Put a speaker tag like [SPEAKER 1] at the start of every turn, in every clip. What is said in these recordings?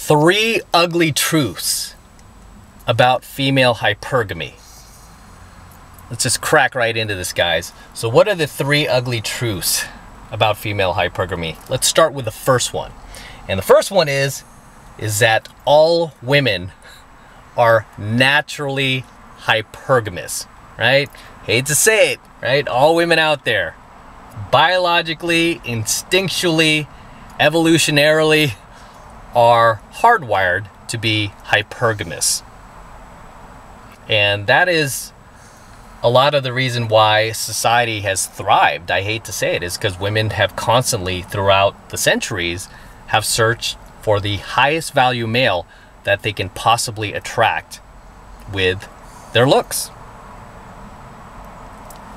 [SPEAKER 1] 3 ugly truths about female hypergamy. Let's just crack right into this, guys. So what are the 3 ugly truths about female hypergamy? Let's start with the first one. And the first one is that all women are naturally hypergamous, right? Hate to say it, right? All women out there, biologically, instinctually, evolutionarily, are hardwired to be hypergamous. And that is a lot of the reason why society has thrived. I hate to say it, is because women have constantly, throughout the centuries, have searched for the highest value male that they can possibly attract with their looks.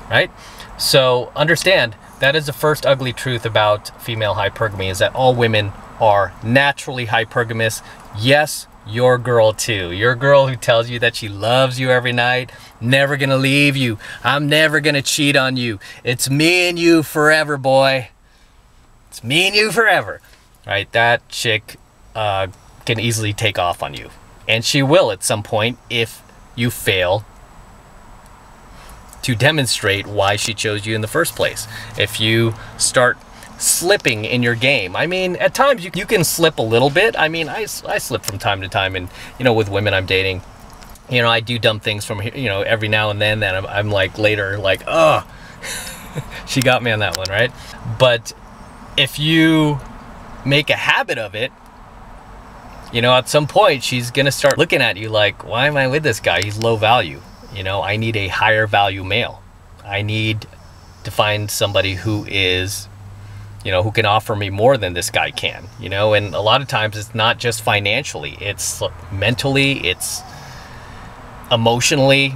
[SPEAKER 1] Right? So understand, that is the first ugly truth about female hypergamy, is that all women are naturally hypergamous. Yes, your girl too. Your girl who tells you that she loves you every night, never gonna leave you, I'm never gonna cheat on you, it's me and you forever, boy. It's me and you forever. Right? That chick can easily take off on you. And she will at some point if you fail to demonstrate why she chose you in the first place. If you start slipping in your game. I mean, at times you can slip a little bit. I mean, I slip from time to time, and, you know, with women I'm dating, you know, I do dumb things from, you know, every now and then that I'm like later like, oh, she got me on that one, right? But if you make a habit of it, you know, at some point she's gonna start looking at you like, why am I with this guy? He's low value. You know, I need a higher value male. I need to find somebody who is, you know, who can offer me more than this guy can, you know. And a lot of times it's not just financially, it's mentally, it's emotionally,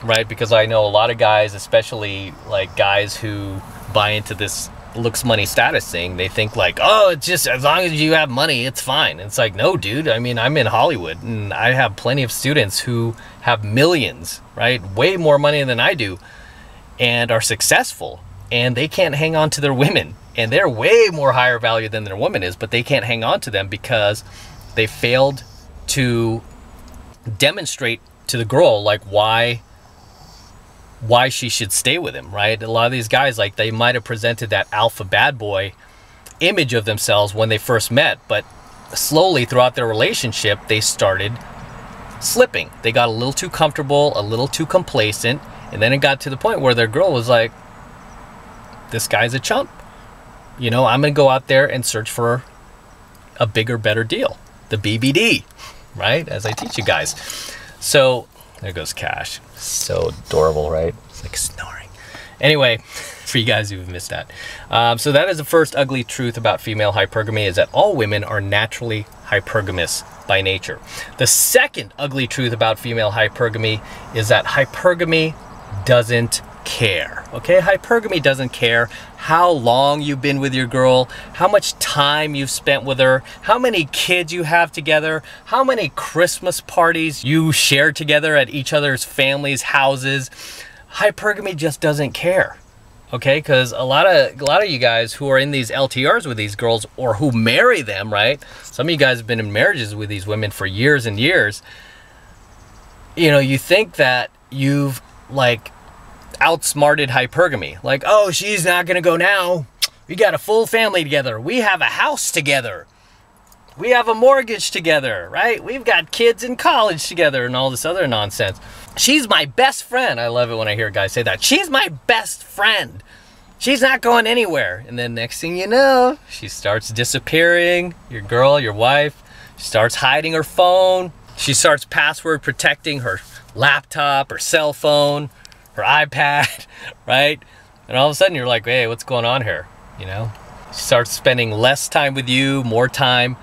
[SPEAKER 1] right? Because I know a lot of guys, especially like guys who buy into this looks money status thing, they think like, oh, it's just as long as you have money, it's fine. And it's like, no, dude. I mean, I'm in Hollywood and I have plenty of students who have millions, right? Way more money than I do, and are successful, and they can't hang on to their women, and they're way more higher value than their woman is, but they can't hang on to them because they failed to demonstrate to the girl like why she should stay with him, right? A lot of these guys, like, they might have presented that alpha bad boy image of themselves when they first met, but slowly throughout their relationship they started slipping. They got a little too comfortable, a little too complacent, and then it got to the point where their girl was like, this guy's a chump, you know, I'm gonna go out there and search for a bigger, better deal, the BBD, right? As I teach you guys. So there goes Cash. So adorable, right? It's like snoring. Anyway, for you guys who've missed that. So that is the first ugly truth about female hypergamy, is that all women are naturally hypergamous by nature. The second ugly truth about female hypergamy is that hypergamy doesn't care. Okay, hypergamy doesn't care how long you've been with your girl, how much time you've spent with her, how many kids you have together, how many Christmas parties you share together at each other's families' houses. Hypergamy just doesn't care. Okay, because a lot of you guys who are in these LTRs with these girls, or who marry them, right? Some of you guys have been in marriages with these women for years and years. You know, you think that you've like outsmarted hypergamy. Like, oh, she's not gonna go now. We got a full family together. We have a house together. We have a mortgage together, right? We've got kids in college together and all this other nonsense. She's my best friend. I love it when I hear guys say that. She's my best friend. She's not going anywhere. And then next thing you know, she starts disappearing. Your girl, your wife, she starts hiding her phone. She starts password protecting her laptop, her cell phone, her iPad, right? And all of a sudden you're like, hey, what's going on here? You know, she starts spending less time with you, more time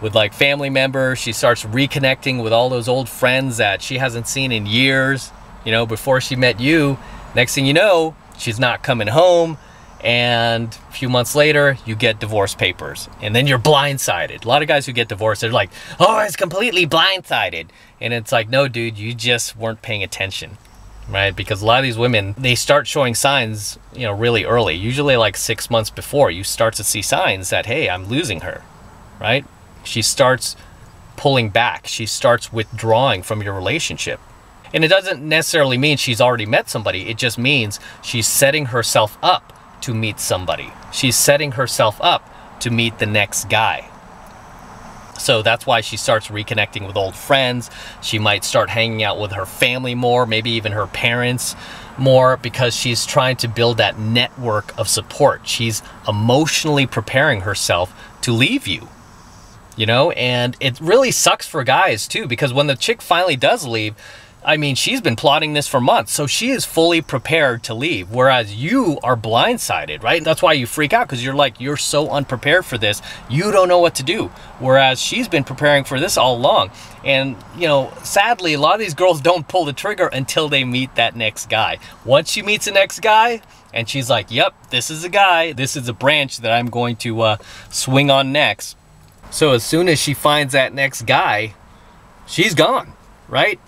[SPEAKER 1] with like family members. She starts reconnecting with all those old friends that she hasn't seen in years, you know, before she met you. Next thing you know, she's not coming home, and a few months later you get divorce papers, and then you're blindsided. A lot of guys who get divorced, they're like, oh, I was completely blindsided. And it's like, no, dude, you just weren't paying attention. Right? Because a lot of these women, they start showing signs, you know, really early, usually like 6 months before you start to see signs that, hey, I'm losing her, right? She starts pulling back. She starts withdrawing from your relationship. And it doesn't necessarily mean she's already met somebody. It just means she's setting herself up to meet somebody. She's setting herself up to meet the next guy. So that's why she starts reconnecting with old friends. She might start hanging out with her family more, maybe even her parents more, because she's trying to build that network of support. She's emotionally preparing herself to leave you, you know? And it really sucks for guys too, because when the chick finally does leave, I mean, she's been plotting this for months, so she is fully prepared to leave, whereas you are blindsided, right? That's why you freak out, because you're like, you're so unprepared for this, you don't know what to do, whereas she's been preparing for this all along. And, you know, sadly, a lot of these girls don't pull the trigger until they meet that next guy. Once she meets the next guy, and she's like, yep, this is a guy, this is a branch that I'm going to swing on next. So as soon as she finds that next guy, she's gone, right?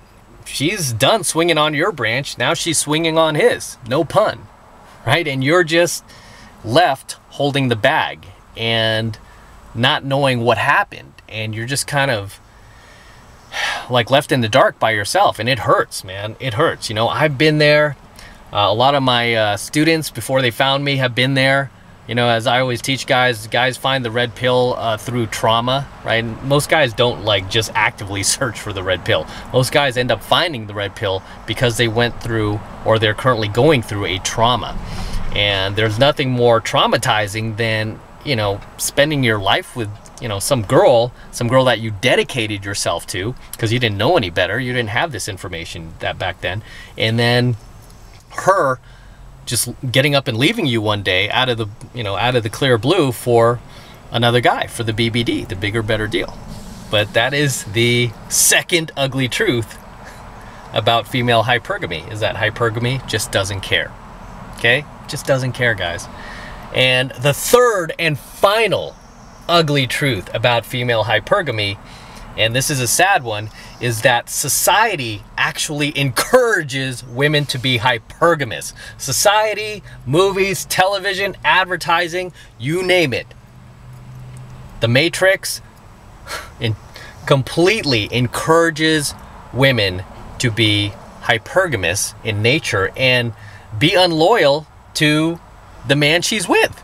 [SPEAKER 1] She's done swinging on your branch. Now she's swinging on his. No pun, right? And you're just left holding the bag and not knowing what happened. And you're just kind of like left in the dark by yourself. And it hurts, man. It hurts. You know, I've been there. A lot of my students, before they found me, have been there. You know, as I always teach guys find the red pill through trauma, right? And most guys don't like just actively search for the red pill. Most guys end up finding the red pill because they went through, or they're currently going through, a trauma. And there's nothing more traumatizing than, you know, spending your life with, you know, some girl that you dedicated yourself to because you didn't know any better. You didn't have this information that back then. And then her just getting up and leaving you one day out of the, you know, out of the clear blue for another guy, for the BBD, the bigger, better deal. But that is the second ugly truth about female hypergamy, is that hypergamy just doesn't care. Okay? Just doesn't care, guys. And the third and final ugly truth about female hypergamy, and this is a sad one, is that society actually encourages women to be hypergamous. Society, movies, television, advertising, you name it. The Matrix completely encourages women to be hypergamous in nature and be unloyal to the man she's with.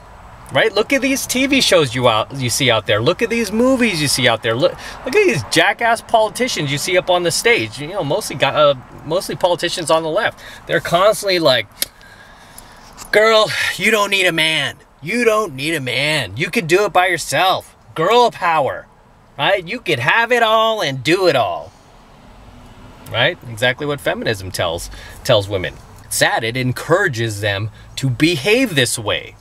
[SPEAKER 1] Right? Look at these TV shows you see out there. Look at these movies you see out there. Look at these jackass politicians you see up on the stage. You know, mostly politicians on the left. They're constantly like, girl, you don't need a man. You don't need a man. You can do it by yourself. Girl power. Right? You could have it all and do it all. Right? Exactly what feminism tells women. It's sad. It encourages them to behave this way.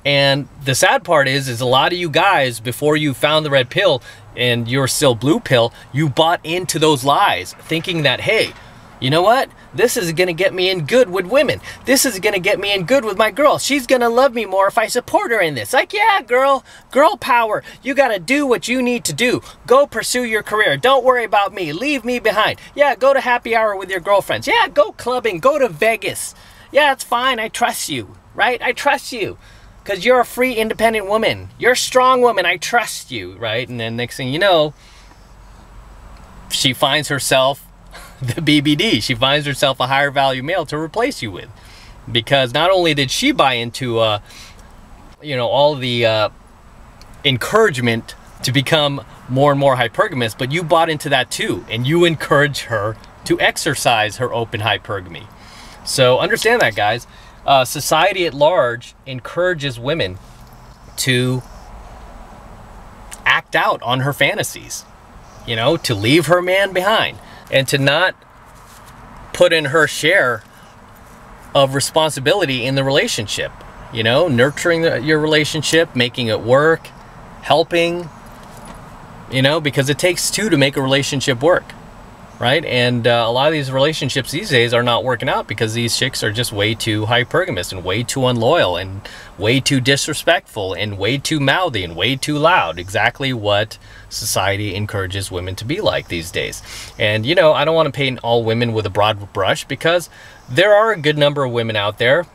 [SPEAKER 1] And the sad part is a lot of you guys, before you found the red pill and you're still blue pill, you bought into those lies, thinking that, hey, you know what? This is going to get me in good with women. This is going to get me in good with my girl. She's going to love me more if I support her in this. Like, yeah, girl power. You got to do what you need to do. Go pursue your career. Don't worry about me. Leave me behind. Yeah, go to happy hour with your girlfriends. Yeah, go clubbing. Go to Vegas. Yeah, it's fine. I trust you, right? I trust you. Because you're a free, independent woman. You're a strong woman. I trust you, right? And then next thing you know, she finds herself the BBD. She finds herself a higher value male to replace you with. Because not only did she buy into, you know, all the encouragement to become more and more hypergamous, but you bought into that too. And you encourage her to exercise her open hypergamy. So understand that, guys. Society at large encourages women to act out on her fantasies, you know, to leave her man behind and to not put in her share of responsibility in the relationship, you know, nurturing your relationship, making it work, helping, you know, because it takes two to make a relationship work. Right? And a lot of these relationships these days are not working out because these chicks are just way too hypergamous and way too unloyal and way too disrespectful and way too mouthy and way too loud. Exactly what society encourages women to be like these days. And, you know, I don't want to paint all women with a broad brush because there are a good number of women out there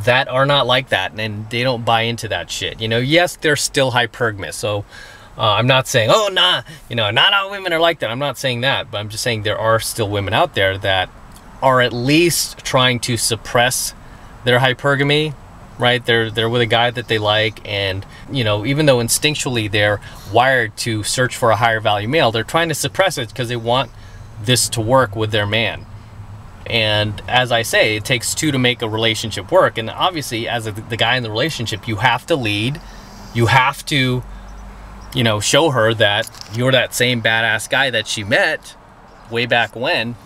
[SPEAKER 1] that are not like that and they don't buy into that shit. You know, yes, they're still hypergamous. So I'm not saying, oh, nah, you know, not all women are like that. I'm not saying that, but I'm just saying there are still women out there that are at least trying to suppress their hypergamy, right? They're with a guy that they like, and, you know, even though instinctually they're wired to search for a higher value male, they're trying to suppress it because they want this to work with their man. And as I say, it takes two to make a relationship work. And obviously, as the guy in the relationship, you have to lead. You have to, you know, show her that you're that same badass guy that she met way back when.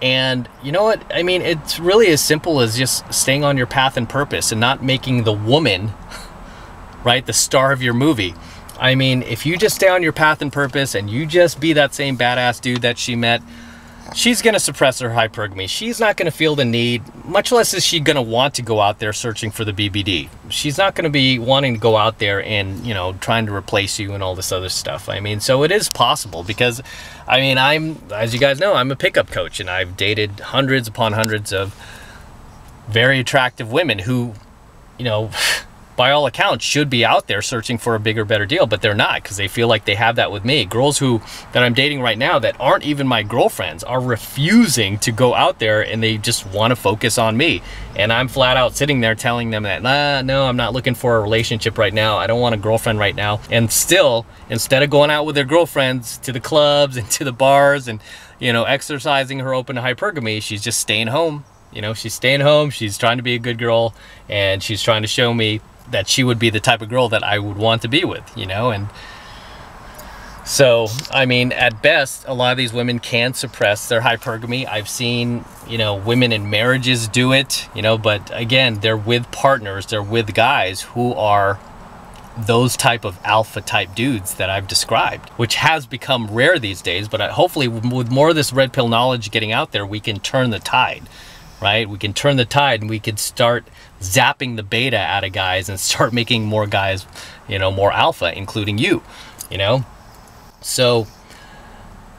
[SPEAKER 1] And you know what? I mean, it's really as simple as just staying on your path and purpose and not making the woman, right, the star of your movie. I mean, if you just stay on your path and purpose and you just be that same badass dude that she met, she's going to suppress her hypergamy. She's not going to feel the need, much less is she going to want to go out there searching for the BBD. She's not going to be wanting to go out there and, you know, trying to replace you and all this other stuff. I mean, so it is possible because, I mean, as you guys know, I'm a pickup coach, and I've dated hundreds upon hundreds of very attractive women who, you know, by all accounts should be out there searching for a bigger, better deal, but they're not because they feel like they have that with me. Girls that I'm dating right now that aren't even my girlfriends are refusing to go out there, and they just want to focus on me. And I'm flat out sitting there telling them that, no, I'm not looking for a relationship right now. I don't want a girlfriend right now. And still, instead of going out with their girlfriends to the clubs and to the bars and, you know, exercising her open hypergamy, she's just staying home. You know, she's staying home. She's trying to be a good girl, and she's trying to show me that she would be the type of girl that I would want to be with, you know? And so, I mean, at best, a lot of these women can suppress their hypergamy. I've seen, you know, women in marriages do it, you know, but again, they're with partners, they're with guys who are those type of alpha type dudes that I've described, which has become rare these days. But hopefully with more of this red pill knowledge getting out there, we can turn the tide, right? We can turn the tide, and we can start zapping the beta out of guys and start making more guys, you know, more alpha, including you, you know? So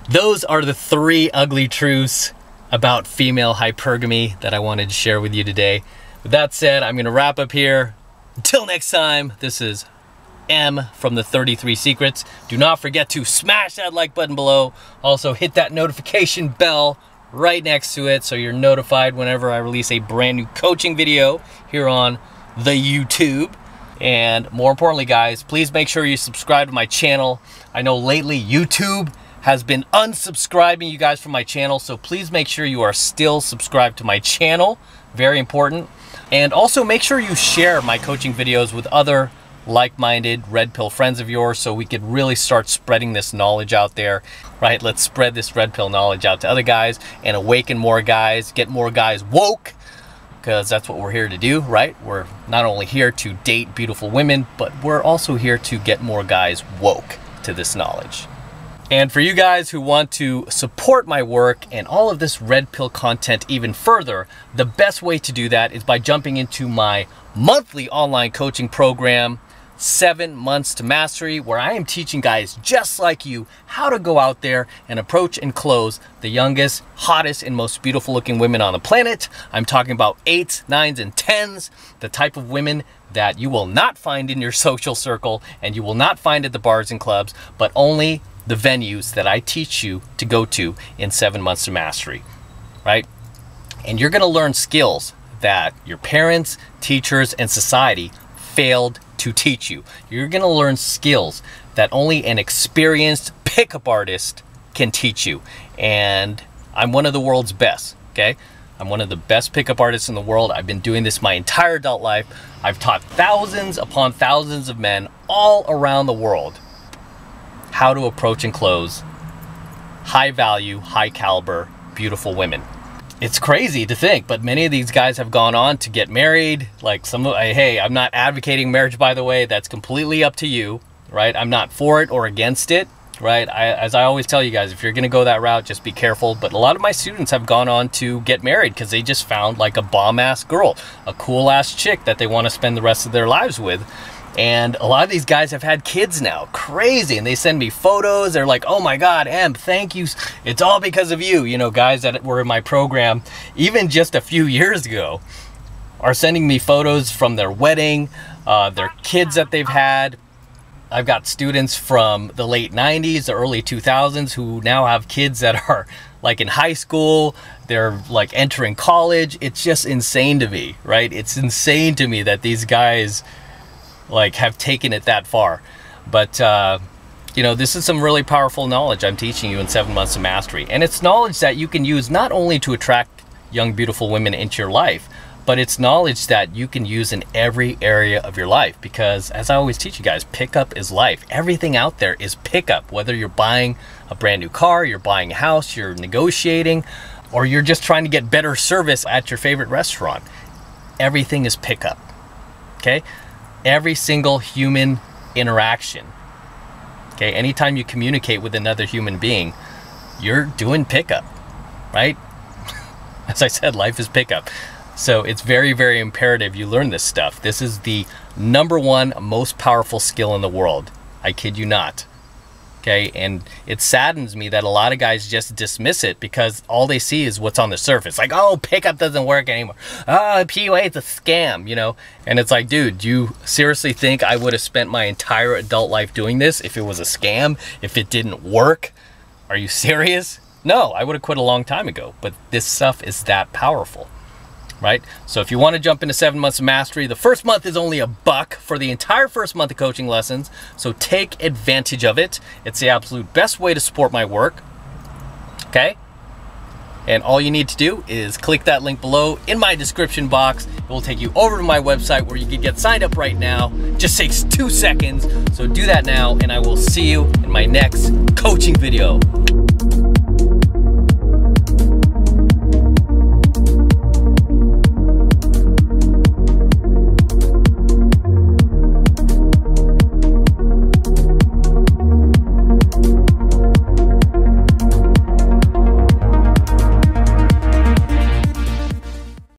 [SPEAKER 1] those are the 3 ugly truths about female hypergamy that I wanted to share with you today. With that said, I'm going to wrap up here. Until next time, this is M from the 33 Secrets. Do not forget to smash that like button below. Also hit that notification bell right next to it so you're notified whenever I release a brand new coaching video here on the YouTube. And more importantly, guys, please make sure you subscribe to my channel. I know lately YouTube has been unsubscribing you guys from my channel, so please make sure you are still subscribed to my channel. Very important. And also make sure you share my coaching videos with other like-minded red pill friends of yours so we could really start spreading this knowledge out there, right? Let's spread this red pill knowledge out to other guys and awaken more guys, get more guys woke, because that's what we're here to do, right? We're not only here to date beautiful women, but we're also here to get more guys woke to this knowledge. And for you guys who want to support my work and all of this red pill content even further, the best way to do that is by jumping into my monthly online coaching program, 7 Months to Mastery, where I am teaching guys just like you how to go out there and approach and close the youngest, hottest, and most beautiful looking women on the planet. I'm talking about 8s, 9s, and 10s, the type of women that you will not find in your social circle and you will not find at the bars and clubs, but only the venues that I teach you to go to in 7 Months to Mastery, right? And you're gonna learn skills that your parents, teachers, and society failed to teach you. You're gonna learn skills that only an experienced pickup artist can teach you. And I'm one of the world's best, okay? I'm one of the best pickup artists in the world. I've been doing this my entire adult life. I've taught thousands upon thousands of men all around the world how to approach and close high value, high caliber, beautiful women. It's crazy to think, but many of these guys have gone on to get married. Like hey, I'm not advocating marriage, by the way. That's completely up to you, right? I'm not for it or against it, right? As I always tell you guys, if you're gonna go that route, just be careful. But a lot of my students have gone on to get married because they just found like a bomb-ass girl, a cool-ass chick that they want to spend the rest of their lives with. And a lot of these guys have had kids now. Crazy. And they send me photos. They're like, oh my God, Em, thank you. It's all because of you. You know, guys that were in my program, even just a few years ago, are sending me photos from their wedding, their kids that they've had. I've got students from the late 90s, the early 2000s who now have kids that are like in high school, they're like entering college. It's just insane to me, right? It's insane to me that these guys like have taken it that far. But you know, this is some really powerful knowledge I'm teaching you in 7 Months of Mastery. And it's knowledge that you can use not only to attract young, beautiful women into your life, but it's knowledge that you can use in every area of your life. Because as I always teach you guys, pickup is life. Everything out there is pickup. Whether you're buying a brand new car, you're buying a house, you're negotiating, or you're just trying to get better service at your favorite restaurant. Everything is pickup, okay? Every single human interaction, okay? Anytime you communicate with another human being, you're doing pickup, right? As I said, life is pickup. So it's very, very imperative you learn this stuff. This is the #1 most powerful skill in the world. I kid you not. Okay, and it saddens me that a lot of guys just dismiss it because all they see is what's on the surface. Like, oh, pickup doesn't work anymore. Oh, PUA is a scam, you know? And it's like, dude, do you seriously think I would have spent my entire adult life doing this if it was a scam, if it didn't work? Are you serious? No, I would have quit a long time ago, but this stuff is that powerful. Right? So if you want to jump into 7 Months of Mastery, the first month is only $1 for the entire first month of coaching lessons. So take advantage of it. It's the absolute best way to support my work. Okay? And all you need to do is click that link below in my description box. It will take you over to my website where you can get signed up right now. It just takes 2 seconds. So do that now, and I will see you in my next coaching video.